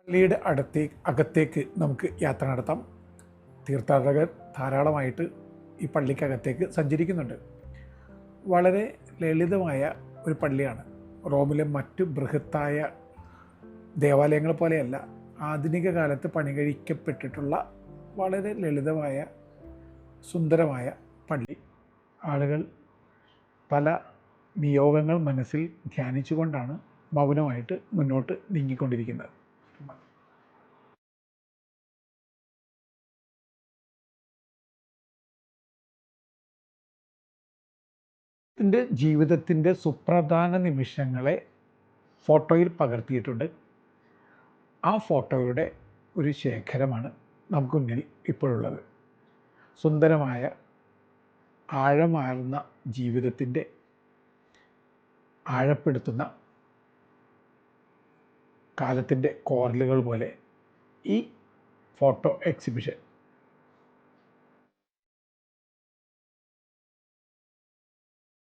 പള്ളിയുടെ അകത്തേക്ക് നമുക്ക് യാത്ര നടത്താം. തീർത്ഥാടകർ ധാരാളമായിട്ട് ഈ പള്ളിക്കകത്തേക്ക് സഞ്ചരിക്കുന്നുണ്ട്. വളരെ ലളിതമായ ഒരു പള്ളിയാണ്. റോമിലെ മറ്റു ബൃഹത്തായ ദേവാലയങ്ങൾ പോലെയല്ല, ആധുനിക കാലത്ത് പണി കഴിക്കപ്പെട്ടിട്ടുള്ള വളരെ ലളിതമായ സുന്ദരമായ പള്ളി. ആളുകൾ പല നിയോഗങ്ങൾ മനസ്സിൽ ധ്യാനിച്ചുകൊണ്ടാണ് മൗനമായിട്ട് മുന്നോട്ട് നീങ്ങിക്കൊണ്ടിരിക്കുന്നത്. ജീവിതത്തിൻ്റെ സുപ്രധാന നിമിഷങ്ങളെ ഫോട്ടോയിൽ പകർത്തിയിട്ടുണ്ട്. ആ ഫോട്ടോയുടെ ഒരു ശേഖരമാണ് നമുക്ക് മുന്നിൽ ഇപ്പോഴുള്ളത്. സുന്ദരമായ ആഴമാർന്ന ജീവിതത്തിൻ്റെ ആഴപ്പെടുത്തുന്ന കാലത്തിൻ്റെ കോറലുകൾ പോലെ ഈ ഫോട്ടോ എക്സിബിഷൻ